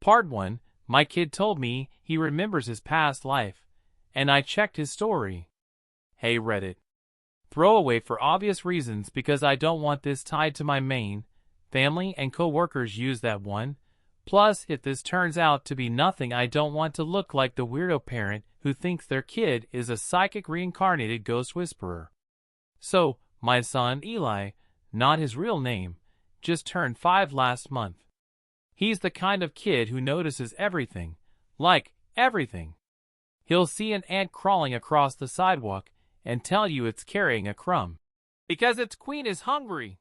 Part 1, my kid told me he remembers his past life, and I checked his story. Hey Reddit. Throwaway for obvious reasons because I don't want this tied to my main. Family and co-workers use that one. Plus, if this turns out to be nothing, I don't want to look like the weirdo parent who thinks their kid is a psychic reincarnated ghost whisperer. So, my son Eli, not his real name, just turned 5 last month. He's the kind of kid who notices everything, like everything. He'll see an ant crawling across the sidewalk and tell you it's carrying a crumb, because its queen is hungry.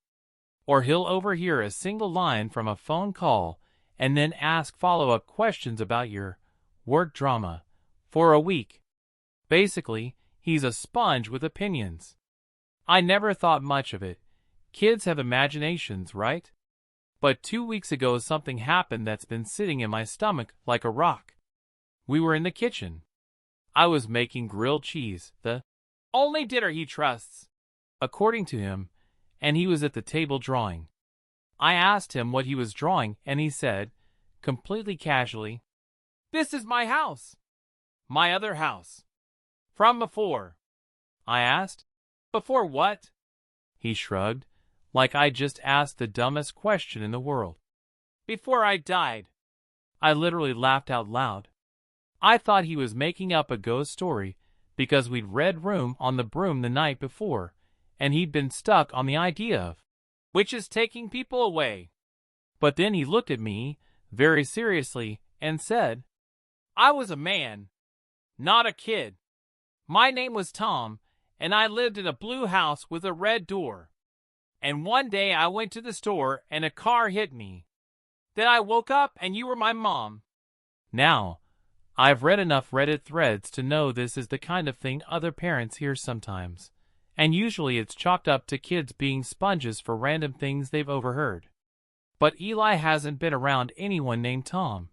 Or he'll overhear a single line from a phone call and then ask follow-up questions about your work drama for a week. Basically, he's a sponge with opinions. I never thought much of it. Kids have imaginations, right? But 2 weeks ago something happened that's been sitting in my stomach like a rock. We were in the kitchen. I was making grilled cheese, the only dinner he trusts, according to him, and he was at the table drawing. I asked him what he was drawing, and he said, completely casually, "This is my house. My other house. From before." I asked, "Before what?" He shrugged, like I just asked the dumbest question in the world. "Before I died." I literally laughed out loud. I thought he was making up a ghost story because we'd read Room on the Broom the night before, and he'd been stuck on the idea of which is taking people away. But then he looked at me very seriously and said, "I was a man, not a kid. My name was Tom, and I lived in a blue house with a red door. And one day I went to the store and a car hit me. Then I woke up and you were my mom." Now, I've read enough Reddit threads to know this is the kind of thing other parents hear sometimes, and usually it's chalked up to kids being sponges for random things they've overheard. But Eli hasn't been around anyone named Tom,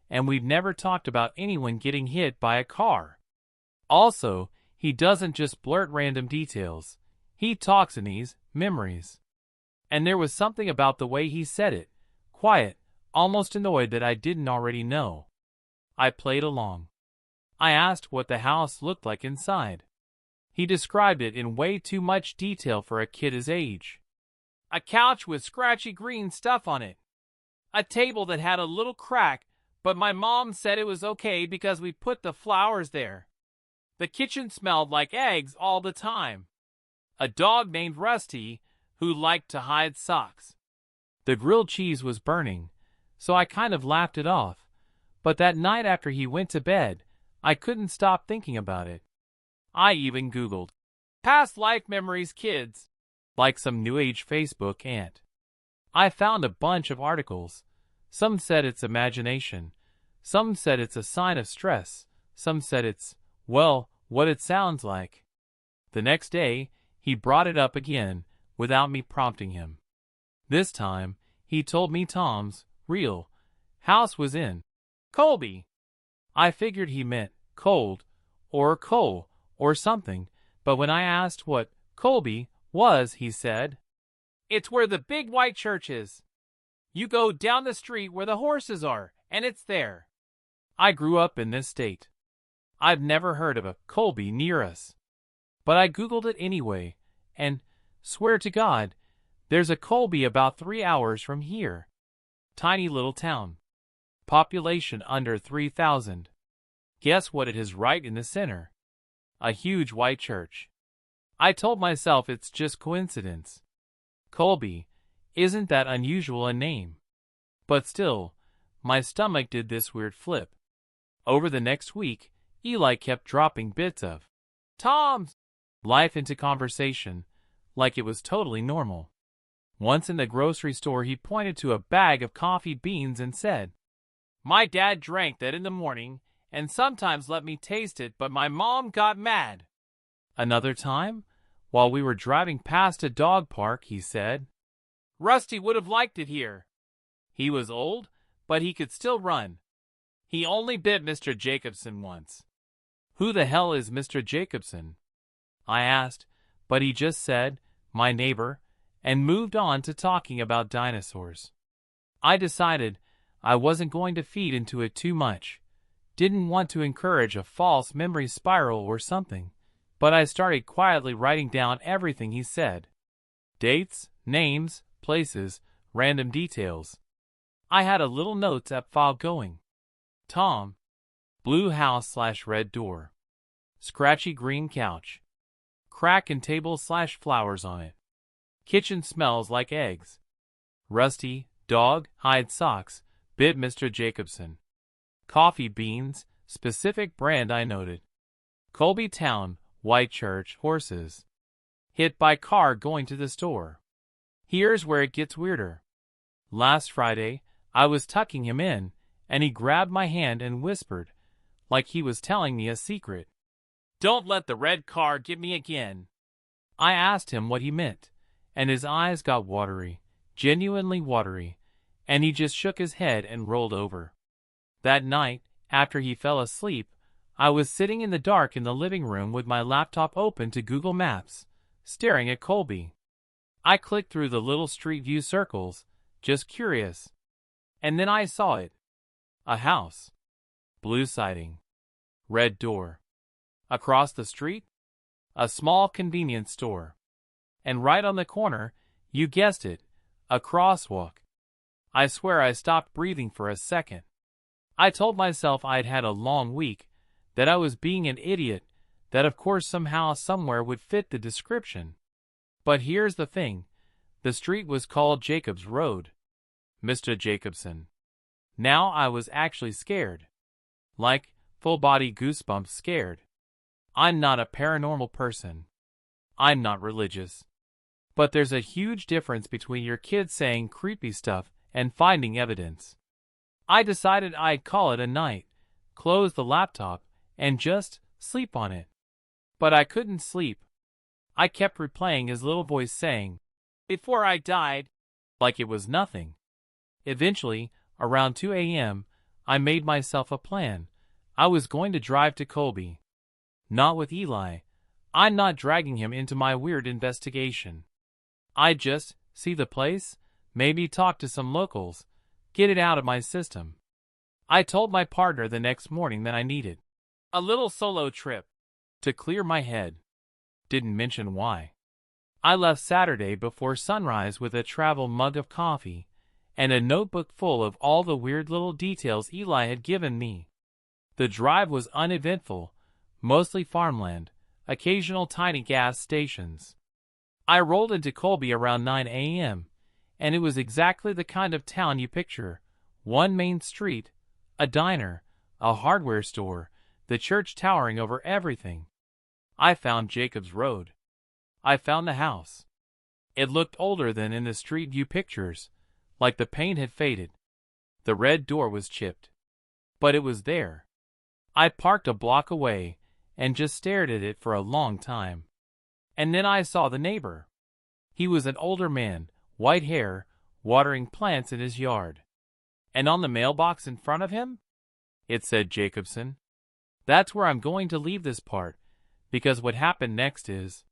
and we've never talked about anyone getting hit by a car. Also, he doesn't just blurt random details. He talks in these memories. And there was something about the way he said it, quiet, almost annoyed that I didn't already know. I played along. I asked what the house looked like inside. He described it in way too much detail for a kid his age. A couch with scratchy green stuff on it. A table that had a little crack, but my mom said it was okay because we put the flowers there. The kitchen smelled like eggs all the time. A dog named Rusty who liked to hide socks. The grilled cheese was burning, so I kind of laughed it off. But that night after he went to bed, I couldn't stop thinking about it. I even Googled past life memories kids, like some new age Facebook ant. I found a bunch of articles. Some said it's imagination. Some said it's a sign of stress. Some said it's, well, what it sounds like. The next day, he brought it up again, without me prompting him. This time, he told me Tom's real house was in Colby. I figured he meant cold, or coal, or something, but when I asked what Colby was, he said, "It's where the big white church is. You go down the street where the horses are, and it's there." I grew up in this state. I've never heard of a Colby near us. But I Googled it anyway, and, swear to God, there's a Colby about 3 hours from here. Tiny little town. Population under 3,000. Guess what it is right in the center? A huge white church. I told myself it's just coincidence. Colby, isn't that unusual a name? But still, my stomach did this weird flip. Over the next week, Eli kept dropping bits of Tom's life into conversation, like it was totally normal. Once in the grocery store, he pointed to a bag of coffee beans and said, "My dad drank that in the morning and sometimes let me taste it, but my mom got mad." Another time, while we were driving past a dog park, he said, "Rusty would have liked it here. He was old, but he could still run. He only bit Mr. Jacobson once." Who the hell is Mr. Jacobson? I asked, but he just said, "My neighbor," and moved on to talking about dinosaurs. I decided I wasn't going to feed into it too much. Didn't want to encourage a false memory spiral or something, but I started quietly writing down everything he said. Dates, names, places, random details. I had a little notes app file going. Tom. Blue house/red door. Scratchy green couch. Crack in table/flowers on it. Kitchen smells like eggs. Rusty, dog, hide socks, bit Mr. Jacobson. Coffee beans, specific brand I noted. Colby town, white church, horses. Hit by car going to the store. Here's where it gets weirder. Last Friday, I was tucking him in, and he grabbed my hand and whispered, like he was telling me a secret. "Don't let the red car get me again." I asked him what he meant, and his eyes got watery, genuinely watery, and he just shook his head and rolled over. That night, after he fell asleep, I was sitting in the dark in the living room with my laptop open to Google Maps, staring at Colby. I clicked through the little street view circles, just curious. And then I saw it. A house. Blue siding. Red door. Across the street, a small convenience store. And right on the corner, you guessed it, a crosswalk. I swear I stopped breathing for a second. I told myself I'd had a long week, that I was being an idiot, that of course somehow somewhere would fit the description. But here's the thing, the street was called Jacobs Road. Mr. Jacobson. Now I was actually scared. Like, full-body goosebumps scared. I'm not a paranormal person. I'm not religious. But there's a huge difference between your kid saying creepy stuff and finding evidence. I decided I'd call it a night, close the laptop, and just sleep on it. But I couldn't sleep. I kept replaying his little voice saying, "Before I died," like it was nothing. Eventually, around 2 a.m., I made myself a plan. I was going to drive to Colby. Not with Eli. I'm not dragging him into my weird investigation. I'd just see the place, maybe talk to some locals, get it out of my system. I told my partner the next morning that I needed a little solo trip to clear my head. Didn't mention why. I left Saturday before sunrise with a travel mug of coffee and a notebook full of all the weird little details Eli had given me. The drive was uneventful, mostly farmland, occasional tiny gas stations. I rolled into Colby around 9 a.m., and it was exactly the kind of town you picture. One main street, a diner, a hardware store, the church towering over everything. I found Jacobs Road. I found the house. It looked older than in the street view pictures, like the paint had faded. The red door was chipped. But it was there. I parked a block away and just stared at it for a long time. And then I saw the neighbor. He was an older man, white hair, watering plants in his yard. And on the mailbox in front of him, it said Jacobson. That's where I'm going to leave this part, because what happened next is,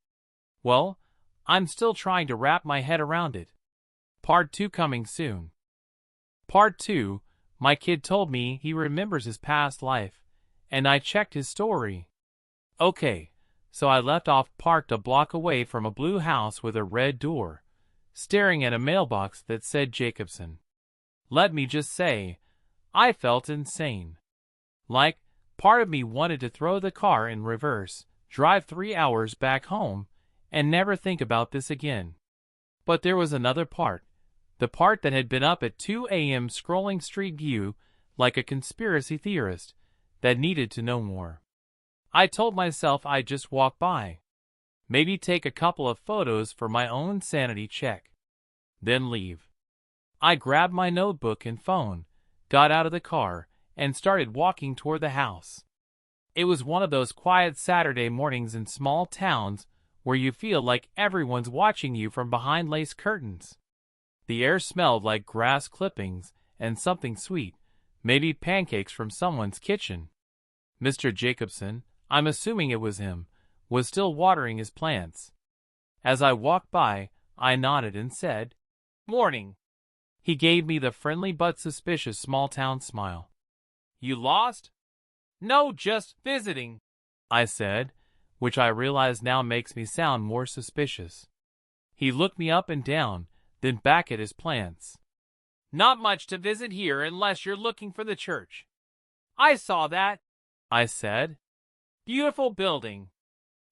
well, I'm still trying to wrap my head around it. Part 2 coming soon. Part 2, my kid told me he remembers his past life, and I checked his story. Okay, so I left off parked a block away from a blue house with a red door, staring at a mailbox that said Jacobson. Let me just say, I felt insane. Like, part of me wanted to throw the car in reverse, drive 3 hours back home, and never think about this again. But there was another part, the part that had been up at 2 a.m. scrolling Street View like a conspiracy theorist, that needed to know more. I told myself I'd just walk by, maybe take a couple of photos for my own sanity check, then leave. I grabbed my notebook and phone, got out of the car, and started walking toward the house. It was one of those quiet Saturday mornings in small towns where you feel like everyone's watching you from behind lace curtains. The air smelled like grass clippings and something sweet, maybe pancakes from someone's kitchen. Mr. Jacobson, I'm assuming it was him, was still watering his plants. As I walked by, I nodded and said, "Morning." He gave me the friendly but suspicious small-town smile. You lost? No, just visiting, I said, which I realize now makes me sound more suspicious. He looked me up and down, then back at his plants. Not much to visit here unless you're looking for the church. I saw that, I said. Beautiful building.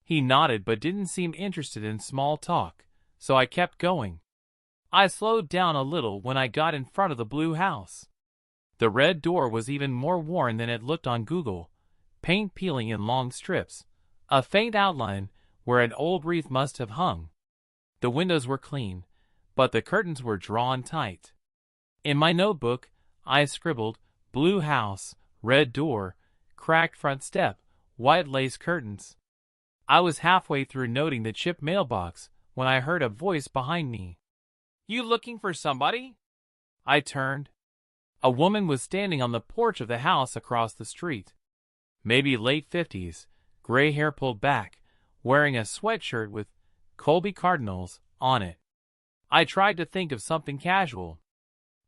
He nodded but didn't seem interested in small talk, so I kept going. I slowed down a little when I got in front of the blue house. The red door was even more worn than it looked on Google, paint peeling in long strips, a faint outline where an old wreath must have hung. The windows were clean, but the curtains were drawn tight. In my notebook, I scribbled, blue house, red door, cracked front step, white lace curtains. I was halfway through noting the chipped mailbox when I heard a voice behind me. You looking for somebody? I turned. A woman was standing on the porch of the house across the street. Maybe late 50s, gray hair pulled back, wearing a sweatshirt with Colby Cardinals on it. I tried to think of something casual.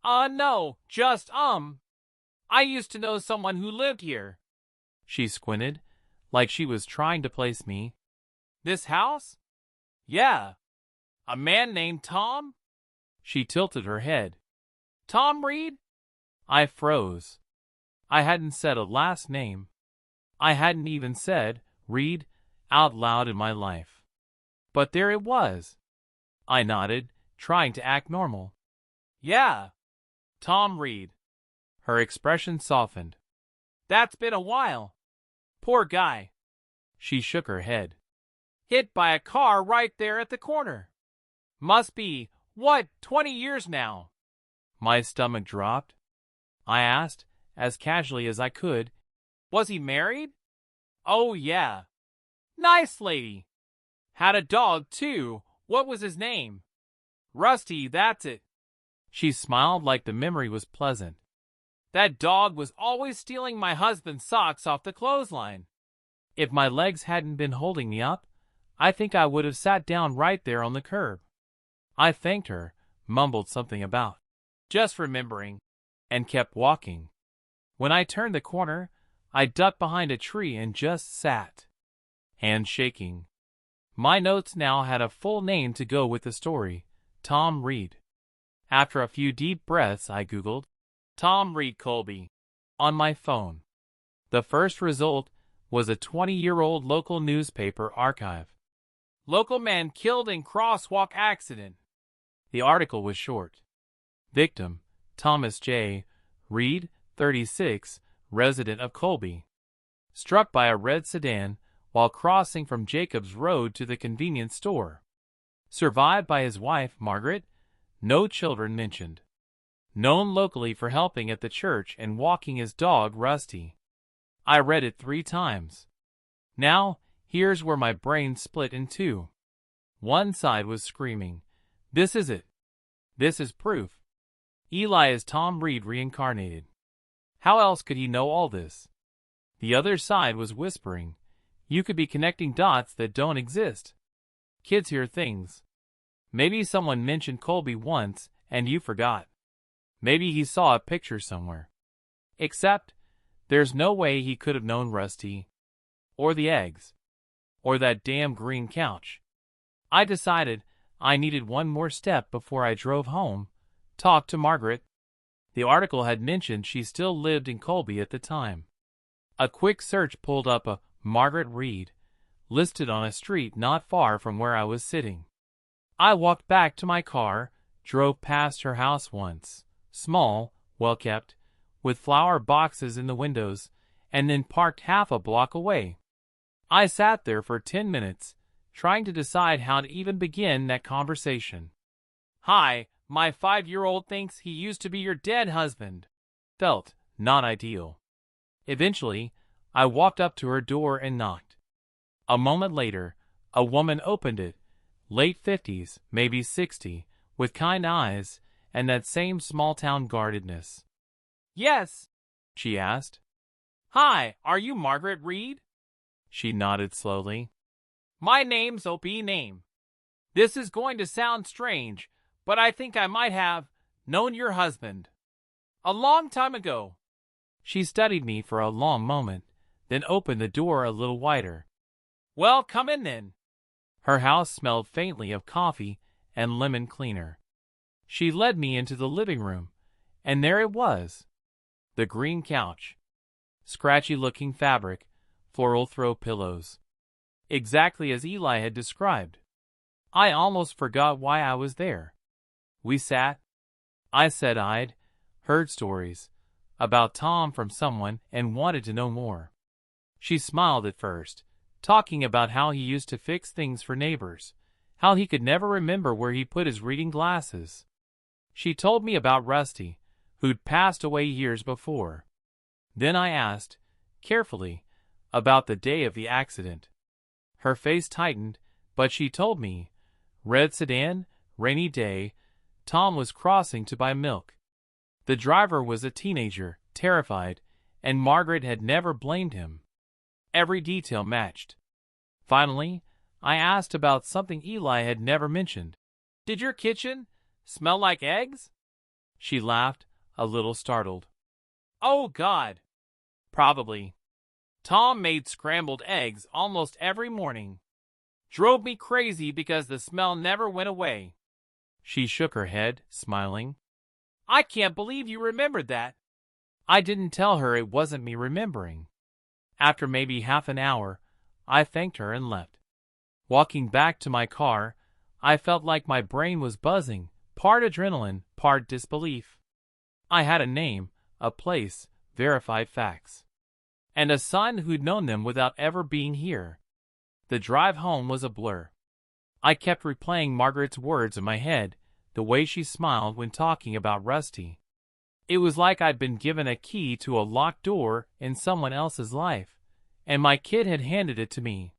No, just, I used to know someone who lived here. She squinted, like she was trying to place me. This house? Yeah. A man named Tom? She tilted her head. Tom Reed? I froze. I hadn't said a last name. I hadn't even said Reed out loud in my life. But there it was. I nodded, trying to act normal. Yeah. Tom Reed. Her expression softened. That's been a while. Poor guy. She shook her head. Hit by a car right there at the corner. Must be, 20 years now? My stomach dropped. I asked, as casually as I could, was he married? Oh, yeah. Nice lady. Had a dog, too. What was his name? Rusty, that's it. She smiled like the memory was pleasant. That dog was always stealing my husband's socks off the clothesline. If my legs hadn't been holding me up, I think I would have sat down right there on the curb. I thanked her, mumbled something about just remembering, and kept walking. When I turned the corner, I ducked behind a tree and just sat, hands shaking. My notes now had a full name to go with the story, Tom Reed. After a few deep breaths, I Googled Tom Reed Colby on my phone. The first result was a 20-year-old local newspaper archive. Local man killed in crosswalk accident. The article was short. Victim, Thomas J. Reed, 36, resident of Colby. Struck by a red sedan while crossing from Jacobs Road to the convenience store. Survived by his wife, Margaret. No children mentioned. Known locally for helping at the church and walking his dog, Rusty. I read it 3 times. Now, here's where my brain split in two. One side was screaming, "This is it. This is proof. Eli is Tom Reed reincarnated. How else could he know all this?" The other side was whispering, "You could be connecting dots that don't exist. Kids hear things. Maybe someone mentioned Colby once and you forgot. Maybe he saw a picture somewhere. Except, there's no way he could have known Rusty. Or the eggs. Or that damn green couch." I decided I needed one more step before I drove home. Talk to Margaret. The article had mentioned she still lived in Colby at the time. A quick search pulled up a Margaret Reed, listed on a street not far from where I was sitting. I walked back to my car, drove past her house once, small, well-kept, with flower boxes in the windows, and then parked half a block away. I sat there for 10 minutes, trying to decide how to even begin that conversation. "Hi, my 5-year-old thinks he used to be your dead husband." Felt not ideal. Eventually, I walked up to her door and knocked. A moment later, a woman opened it, late 50s, maybe 60, with kind eyes and that same small-town guardedness. "Yes?" she asked. "Hi, are you Margaret Reed?" She nodded slowly. "My name's O.P. Name. This is going to sound strange, but I think I might have known your husband. A long time ago. She studied me for a long moment, then opened the door a little wider. Well, come in then. Her house smelled faintly of coffee and lemon cleaner. She led me into the living room, and there it was. The green couch. Scratchy-looking fabric, floral throw pillows. Exactly as Eli had described. I almost forgot why I was there. We sat. I said I'd heard stories about Tom from someone and wanted to know more. She smiled at first, talking about how he used to fix things for neighbors, how he could never remember where he put his reading glasses. She told me about Rusty, who'd passed away years before. Then I asked, carefully, about the day of the accident. Her face tightened, but she told me, red sedan, rainy day, Tom was crossing to buy milk. The driver was a teenager, terrified, and Margaret had never blamed him. Every detail matched. Finally, I asked about something Eli had never mentioned. Did your kitchen smell like eggs? She laughed, a little startled. Oh, God! Probably. Tom made scrambled eggs almost every morning. Drove me crazy because the smell never went away. She shook her head, smiling. I can't believe you remembered that. I didn't tell her it wasn't me remembering. After maybe half an hour, I thanked her and left. Walking back to my car, I felt like my brain was buzzing, part adrenaline, part disbelief. I had a name, a place, verified facts, and a son who'd known them without ever being here. The drive home was a blur. I kept replaying Margaret's words in my head, the way she smiled when talking about Rusty. It was like I'd been given a key to a locked door in someone else's life, and my kid had handed it to me.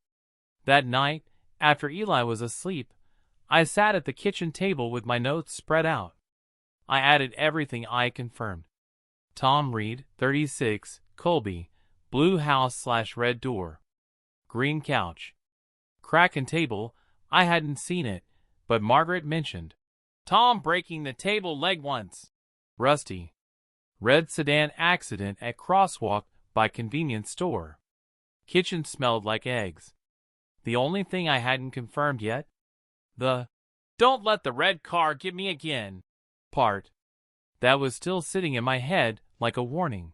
That night, after Eli was asleep, I sat at the kitchen table with my notes spread out. I added everything I confirmed. Tom Reed, 36, Colby, blue house/red door. Green couch. Crack and table, I hadn't seen it, but Margaret mentioned. Tom breaking the table leg once. Rusty. Red sedan accident at crosswalk by convenience store. Kitchen smelled like eggs. The only thing I hadn't confirmed yet? The "don't let the red car get me again" part. That was still sitting in my head like a warning.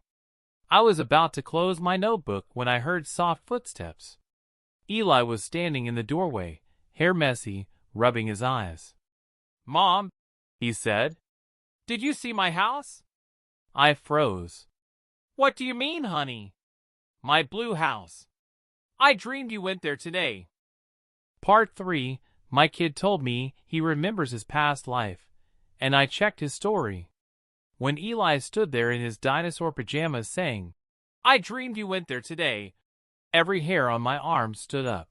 I was about to close my notebook when I heard soft footsteps. Eli was standing in the doorway, hair messy, rubbing his eyes. Mom, he said, did you see my house? I froze. What do you mean, honey? My blue house. I dreamed you went there today. Part 3, my kid told me he remembers his past life, and I checked his story. When Eli stood there in his dinosaur pajamas saying, I dreamed you went there today, every hair on my arm stood up.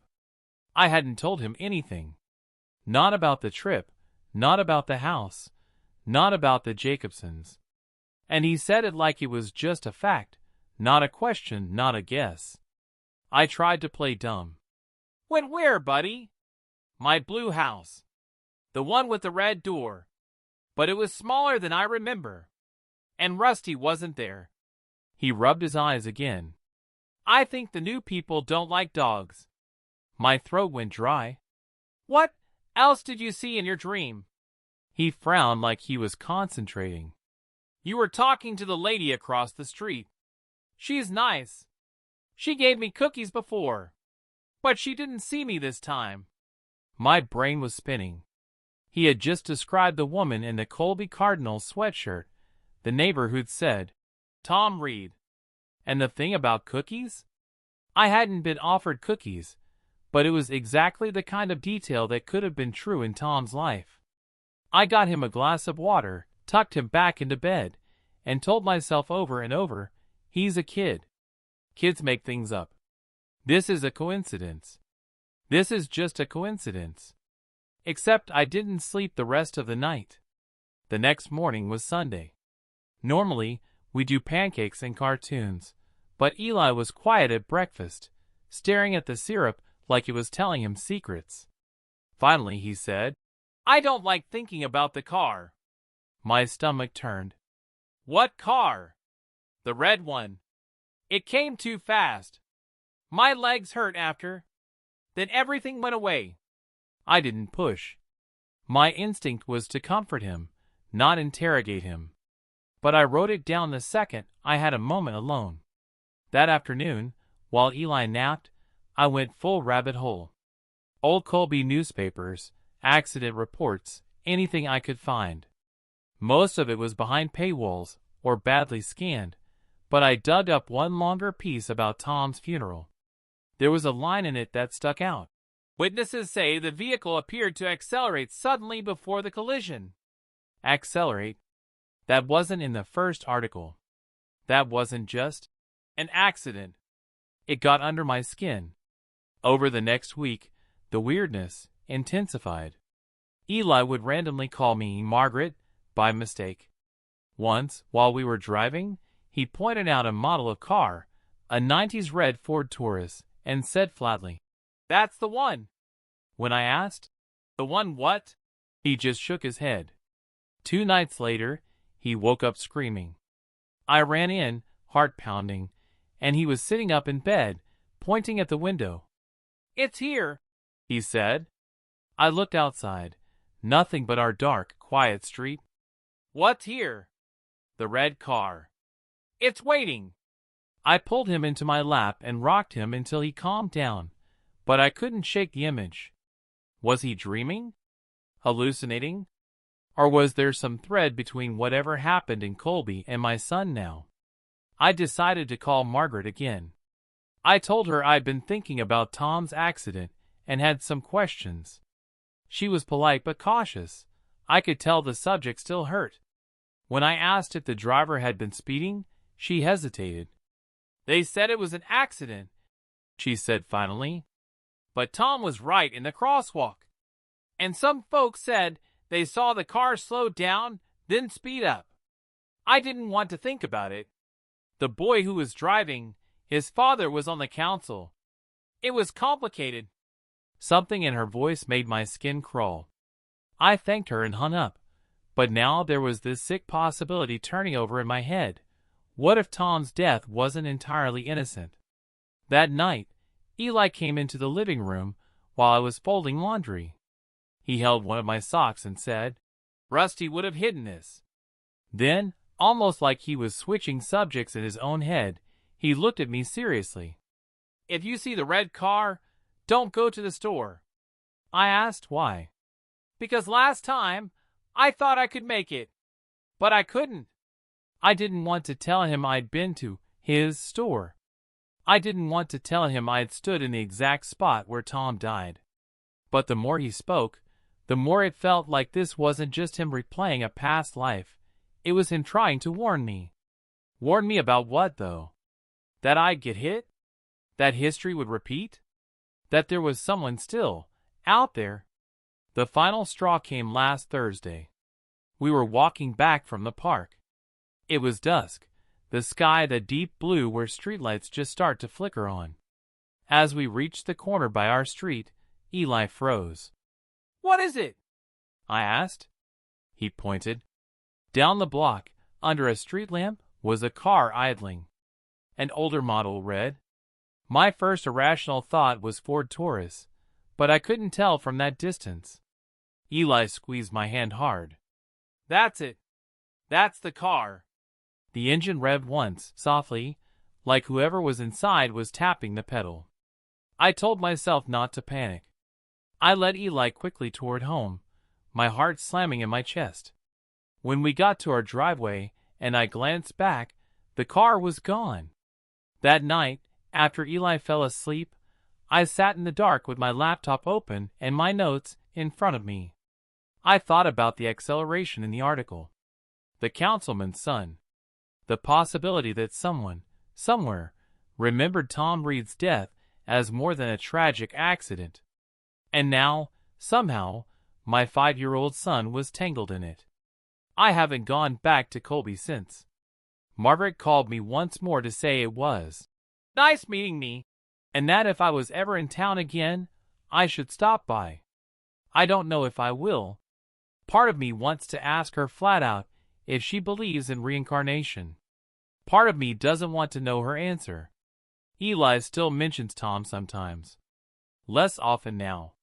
I hadn't told him anything. Not about the trip, not about the house, not about the Jacobsons. And he said it like it was just a fact, not a question, not a guess. I tried to play dumb. Went where, buddy? My blue house. The one with the red door. But it was smaller than I remember. And Rusty wasn't there. He rubbed his eyes again. I think the new people don't like dogs. My throat went dry. What else did you see in your dream? He frowned like he was concentrating. You were talking to the lady across the street. She's nice. She gave me cookies before. But she didn't see me this time. My brain was spinning. He had just described the woman in the Colby Cardinals sweatshirt, the neighbor who'd said, Tom Reed. And the thing about cookies? I hadn't been offered cookies, but it was exactly the kind of detail that could have been true in Tom's life. I got him a glass of water, tucked him back into bed, and told myself over and over, he's a kid. Kids make things up. This is a coincidence. This is just a coincidence. Except I didn't sleep the rest of the night. The next morning was Sunday. Normally, we do pancakes and cartoons, but Eli was quiet at breakfast, staring at the syrup like it was telling him secrets. Finally, he said, I don't like thinking about the car. My stomach turned. What car? The red one. It came too fast. My legs hurt after. Then everything went away. I didn't push. My instinct was to comfort him, not interrogate him. But I wrote it down the second I had a moment alone. That afternoon, while Eli napped, I went full rabbit hole. Old Colby newspapers, accident reports, anything I could find. Most of it was behind paywalls or badly scanned, but I dug up one longer piece about Tom's funeral. There was a line in it that stuck out. Witnesses say the vehicle appeared to accelerate suddenly before the collision. Accelerate? That wasn't in the first article. That wasn't just an accident. It got under my skin. Over the next week, the weirdness intensified. Eli would randomly call me Margaret by mistake. Once, while we were driving, he pointed out a model of car, a 90s red Ford Taurus, and said flatly, "That's the one." When I asked, "The one what?" he just shook his head. 2 nights later, he woke up screaming. I ran in, heart pounding, and he was sitting up in bed, pointing at the window. "It's here," he said. I looked outside. Nothing but our dark, quiet street. "What's here?" "The red car. It's waiting." I pulled him into my lap and rocked him until he calmed down, but I couldn't shake the image. Was he dreaming? Hallucinating? Or was there some thread between whatever happened in Colby and my son now? I decided to call Margaret again. I told her I'd been thinking about Tom's accident and had some questions. She was polite but cautious. I could tell the subject still hurt. When I asked if the driver had been speeding, she hesitated. "They said it was an accident," she said finally. "But Tom was right in the crosswalk. And some folks said they saw the car slow down, then speed up. I didn't want to think about it. The boy who was driving, his father was on the council. It was complicated." Something in her voice made my skin crawl. I thanked her and hung up. But now there was this sick possibility turning over in my head. What if Tom's death wasn't entirely innocent? That night, Eli came into the living room while I was folding laundry. He held one of my socks and said, "Rusty would have hidden this." Then, almost like he was switching subjects in his own head, he looked at me seriously. "If you see the red car, don't go to the store." I asked why. "Because last time, I thought I could make it, but I couldn't." I didn't want to tell him I'd been to his store. I didn't want to tell him I'd stood in the exact spot where Tom died. But the more he spoke, the more it felt like this wasn't just him replaying a past life. It was him trying to warn me. Warn me about what, though? That I'd get hit? That history would repeat? That there was someone still out there? The final straw came last Thursday. We were walking back from the park. It was dusk, the sky the deep blue where streetlights just start to flicker on. As we reached the corner by our street, Eli froze. "What is it?" I asked. He pointed. Down the block, under a street lamp, was a car idling. An older model, red. My first irrational thought was Ford Taurus, but I couldn't tell from that distance. Eli squeezed my hand hard. "That's it. That's the car." The engine revved once, softly, like whoever was inside was tapping the pedal. I told myself not to panic. I led Eli quickly toward home, my heart slamming in my chest. When we got to our driveway and I glanced back, the car was gone. That night, after Eli fell asleep, I sat in the dark with my laptop open and my notes in front of me. I thought about the acceleration in the article. The councilman's son. The possibility that someone, somewhere, remembered Tom Reed's death as more than a tragic accident. And now, somehow, my 5-year-old son was tangled in it. I haven't gone back to Colby since. Margaret called me once more to say it was nice meeting me, and that if I was ever in town again, I should stop by. I don't know if I will, Part of me wants to ask her flat out if she believes in reincarnation. Part of me doesn't want to know her answer. Eli still mentions Tom sometimes. Less often now.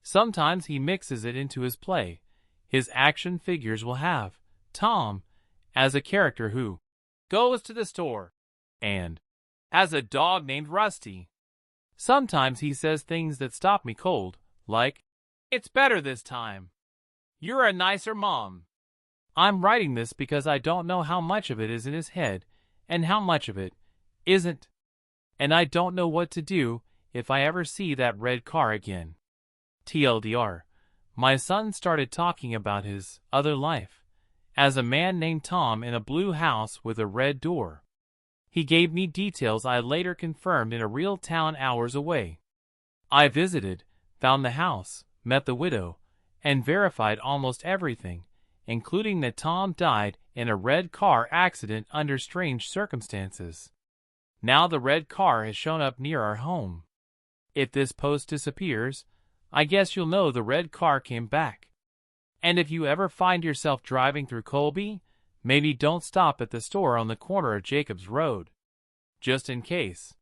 Sometimes he mixes it into his play. His action figures will have Tom as a character who goes to the store and has a dog named Rusty. Sometimes he says things that stop me cold, like, "It's better this time. You're a nicer mom." I'm writing this because I don't know how much of it is in his head and how much of it isn't. And I don't know what to do if I ever see that red car again. TLDR, my son started talking about his other life as a man named Tom in a blue house with a red door. He gave me details I later confirmed in a real town hours away. I visited, found the house, met the widow, and verified almost everything, including that Tom died in a red car accident under strange circumstances. Now the red car has shown up near our home. If this post disappears, I guess you'll know the red car came back. And if you ever find yourself driving through Colby, maybe don't stop at the store on the corner of Jacobs Road. Just in case.